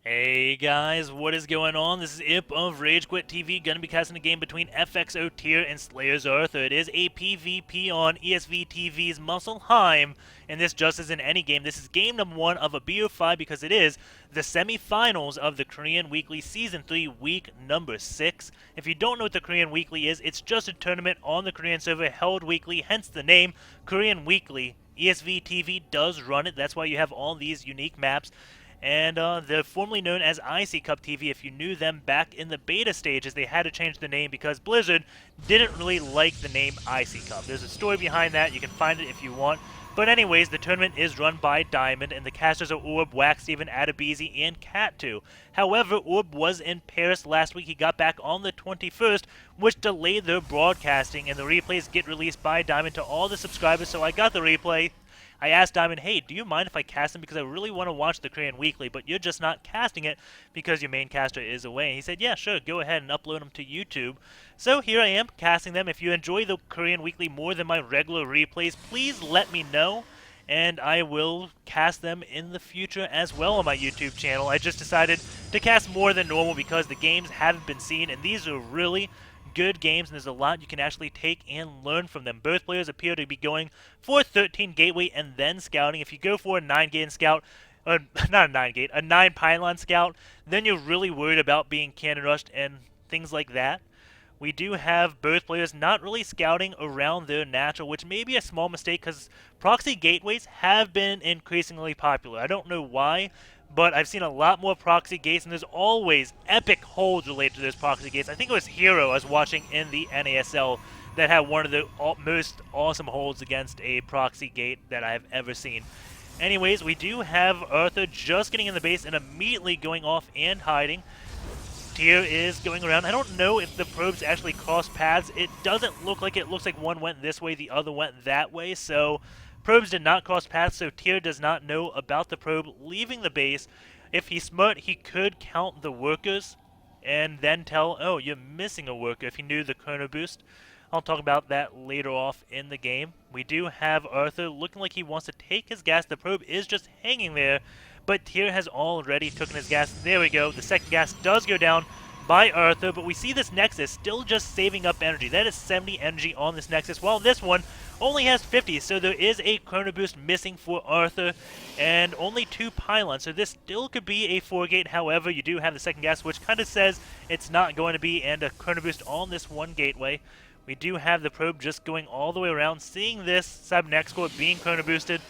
Hey guys, what is going on? This is Ip of Rage Quit TV, gonna be casting a game between FXO.Tear and SlayerS.Arthus. It is a PvP on ESV-TV's Muselpheim, and this just isn't any game. This is game number 1 of a BO5 because it is the semi-finals of the Korean Weekly Season 3, week number 6. If you don't know what the Korean Weekly is, it's just a tournament on the Korean server held weekly, hence the name Korean Weekly. ESV-TV does run it, that's why you have all these unique maps. And they're formerly known as IC Cup TV. If you knew them back in the beta stages, they had to change the name because Blizzard didn't really like the name IC Cup. There's a story behind that. You can find it if you want. But anyways, the tournament is run by Diamond, and the casters are Orb, Wax, Steven, Adabisi, and Cat2. However, Orb was in Paris last week. He got back on the 21st, which delayed their broadcasting, and the replays get released by Diamond to all the subscribers, so I got the replay. I asked Diamond, hey, do you mind if I cast them? Because I really want to watch the Korean Weekly, but you're just not casting it because your main caster is away. And he said, yeah, sure, go ahead and upload them to YouTube. So here I am casting them. If you enjoy the Korean Weekly more than my regular replays, please let me know, and I will cast them in the future as well on my YouTube channel. I just decided to cast more than normal because the games haven't been seen, and these are really good games, and there's a lot you can actually take and learn from them. Both players appear to be going for 13 gateway and then scouting. If you go for a 9 gate and scout, not a 9 gate, a 9 pylon scout, then you're really worried about being cannon rushed and things like that. We do have both players not really scouting around their natural, which may be a small mistake because proxy gateways have been increasingly popular. I don't know why, but I've seen a lot more proxy gates, and there's always epic holds related to those proxy gates. I think it was Hero I was watching in the NASL that had one of the most awesome holds against a proxy gate that I've ever seen. Anyways, we do have Arthur just getting in the base and immediately going off and hiding. Tear is going around. I don't know if the probes actually cross paths. It doesn't look like it. It looks like one went this way, the other went that way. So probes did not cross paths, so Tear does not know about the probe leaving the base. If he's smart, he could count the workers and then tell, oh, you're missing a worker if he knew the chrono boost. I'll talk about that later off in the game. We do have Arthur looking like he wants to take his gas. The probe is just hanging there, but Tear has already taken his gas. There we go. The second gas does go down by Arthur, but we see this Nexus still just saving up energy. That is 70 energy on this Nexus, while this one only has 50, so there is a chrono boost missing for Arthur, and only 2 pylons, so this still could be a 4-gate. However, you do have the second gas, which kind of says it's not going to be, and a chrono boost on this one gateway. We do have the probe just going all the way around, seeing this sub-next core being chrono boosted,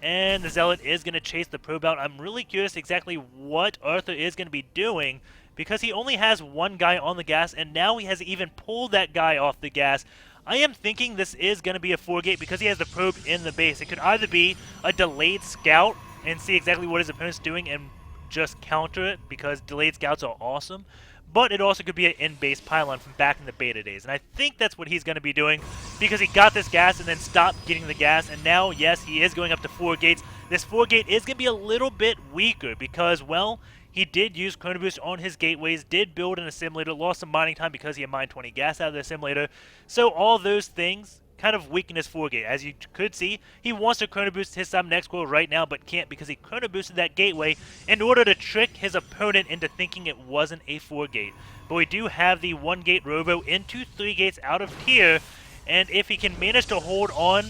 and the Zealot is going to chase the probe out. I'm really curious exactly what Arthur is going to be doing, because he only has one guy on the gas, and now he has even pulled that guy off the gas. I am thinking this is going to be a 4-gate because he has the probe in the base. It could either be a delayed scout and see exactly what his opponent's doing and just counter it, because delayed scouts are awesome, but it also could be an in-base pylon from back in the beta days. And I think that's what he's going to be doing, because he got this gas and then stopped getting the gas, and now, yes, he is going up to 4 gates. This 4-gate is going to be a little bit weaker because, well, he did use Chrono Boost on his gateways, did build an assimilator, lost some mining time because he had mined 20 gas out of the assimilator. So all those things kind of weaken his 4-gate. As you could see, he wants to Chrono Boost his sub next core right now, but can't because he Chrono Boosted that gateway in order to trick his opponent into thinking it wasn't a 4-gate. But we do have the 1-gate Robo into 3 gates out of Tear, and if he can manage to hold on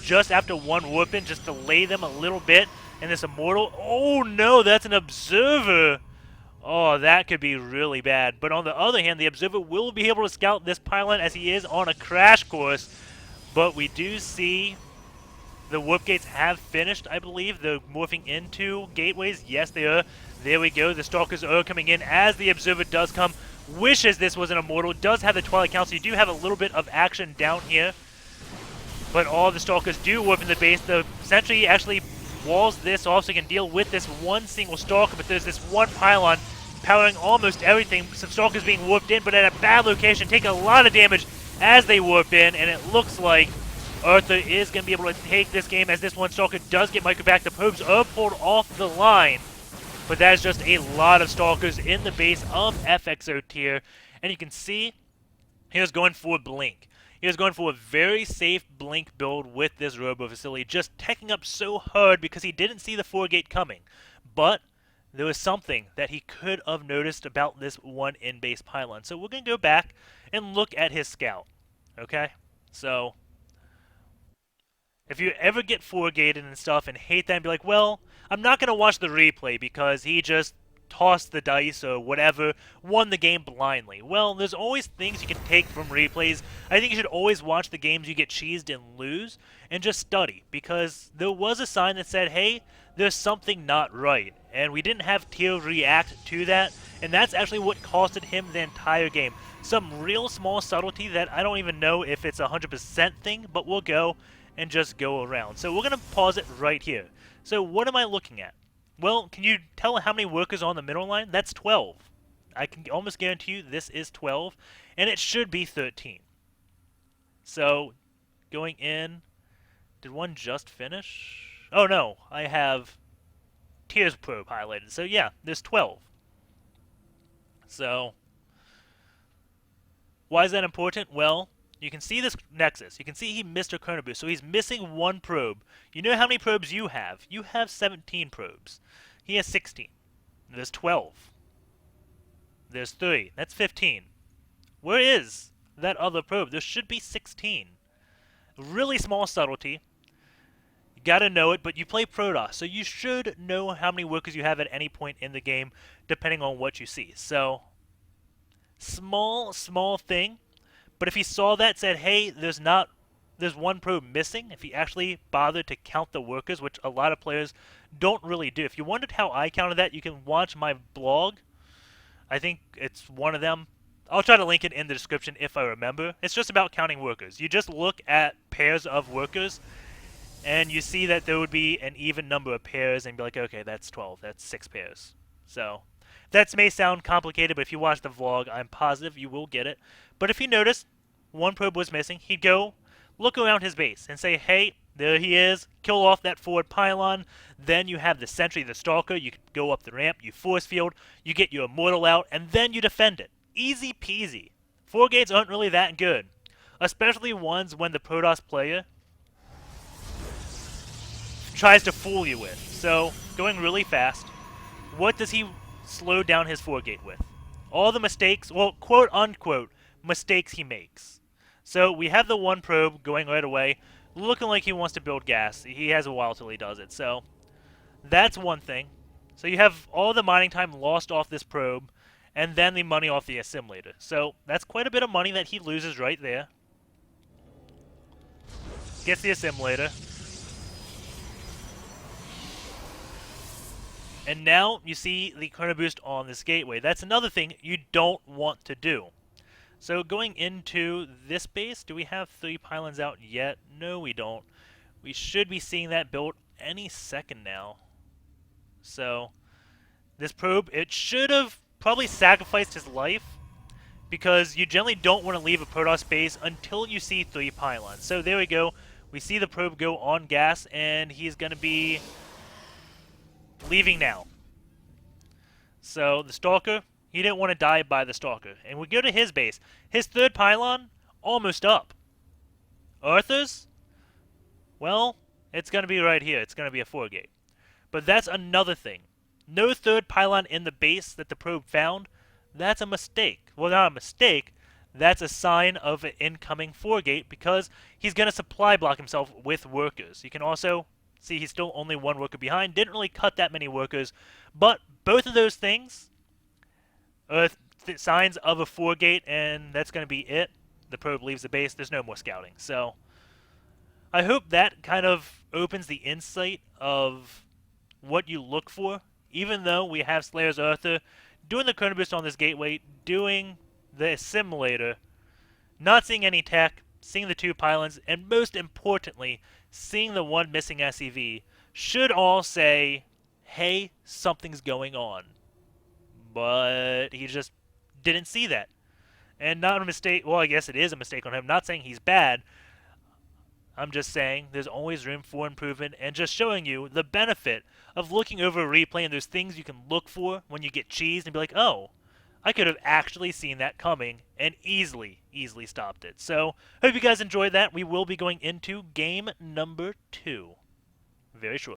just after one whooping, just delay them a little bit, and this Immortal, oh no, that's an Observer! Oh, that could be really bad. But on the other hand, the Observer will be able to scout this pylon as he is on a crash course. But we do see the warp gates have finished, I believe. They're morphing into gateways. Yes, they are. There we go. The Stalkers are coming in as the Observer does come. Wishes this was an Immortal. Does have the Twilight Council. You do have a little bit of action down here. But all the Stalkers do warp in the base. The Sentry actually walls this off so he can deal with this one single Stalker. But there's this one pylon powering almost everything. Some Stalkers being warped in, but at a bad location, taking a lot of damage as they warp in, and it looks like Arthur is going to be able to take this game as this one Stalker does get micro back. The probes are pulled off the line, but that is just a lot of Stalkers in the base of FXO.Tear, and you can see he was going for Blink. He was going for a very safe Blink build with this Robo facility, just teching up so hard because he didn't see the 4-gate coming. But there was something that he could have noticed about this one in-base pylon. So we're going to go back and look at his scout. Okay? So if you ever get four-gated and stuff and hate that and be like, well, I'm not going to watch the replay because he just tossed the dice or whatever, won the game blindly. Well, there's always things you can take from replays. I think you should always watch the games you get cheesed and lose and just study, because there was a sign that said, hey, there's something not right. And we didn't have Tear react to that, and that's actually what costed him the entire game. Some real small subtlety that I don't even know if it's a 100% thing, but we'll go and just go around. So we're going to pause it right here. So what am I looking at? Well, can you tell how many workers are on the middle line? That's 12. I can almost guarantee you this is 12, and it should be 13. So, going in, did one just finish? Oh no, I have Tear's probe highlighted. So yeah, there's 12. So, why is that important? Well, you can see this nexus. You can see he missed a chrono boost, so he's missing one probe. You know how many probes you have? You have 17 probes. He has 16. There's 12. There's 3. That's 15. Where is that other probe? There should be 16. Really small subtlety. You gotta know it, but you play Protoss, so you should know how many workers you have at any point in the game, depending on what you see. So, small thing. But if he saw that, said, hey, there's one probe missing, if he actually bothered to count the workers, which a lot of players don't really do. If you wondered how I counted that, you can watch my blog. I think it's one of them. I'll try to link it in the description if I remember. It's just about counting workers. You just look at pairs of workers, and you see that there would be an even number of pairs, and be like, okay, that's 12. That's 6 pairs. So that may sound complicated, but if you watch the vlog, I'm positive you will get it. But if you notice one probe was missing, he'd go look around his base and say, hey, there he is, kill off that forward pylon. Then you have the sentry, the stalker, you go up the ramp, you force field, you get your immortal out, and then you defend it. Easy peasy. 4 gates aren't really that good, especially ones when the Protoss player tries to fool you with. So, going really fast, what does he slow down his 4-gate with? All the mistakes, well, quote-unquote, mistakes he makes. So we have the one probe going right away, looking like he wants to build gas. He has a while till he does it, so that's one thing. So you have all the mining time lost off this probe, and then the money off the assimilator. So that's quite a bit of money that he loses right there. Gets the assimilator. And now you see the chrono boost on this gateway. That's another thing you don't want to do. So going into this base, do we have 3 pylons out yet? No, we don't. We should be seeing that built any second now. So this probe, it should have probably sacrificed his life, because you generally don't want to leave a Protoss base until you see 3 pylons. So there we go. We see the probe go on gas, and he's going to be leaving now. So the Stalker, he didn't want to die by the Stalker. And we go to his base. His 3rd pylon, almost up. Arthur's? Well, it's going to be right here. It's going to be a 4-gate. But that's another thing. No 3rd pylon in the base that the probe found. That's a mistake. Well, not a mistake. That's a sign of an incoming 4-gate, because he's going to supply block himself with workers. You can also see he's still only 1 worker behind. Didn't really cut that many workers. But both of those things are signs of a 4-gate, and that's going to be it. The probe leaves the base. There's no more scouting. So I hope that kind of opens the insight of what you look for. Even though we have SlayerS.Arthus doing the chrono boost on this gateway, doing the assimilator, not seeing any tech, seeing the 2 pylons, and most importantly, seeing the 1 missing SEV, should all say, hey, something's going on. But he just didn't see that. And not a mistake, well, I guess it is a mistake on him. Not saying he's bad. I'm just saying there's always room for improvement, and just showing you the benefit of looking over a replay, and there's things you can look for when you get cheesed and be like, oh, I could have actually seen that coming and easily stopped it. So, hope you guys enjoyed that. We will be going into game number 2 very shortly.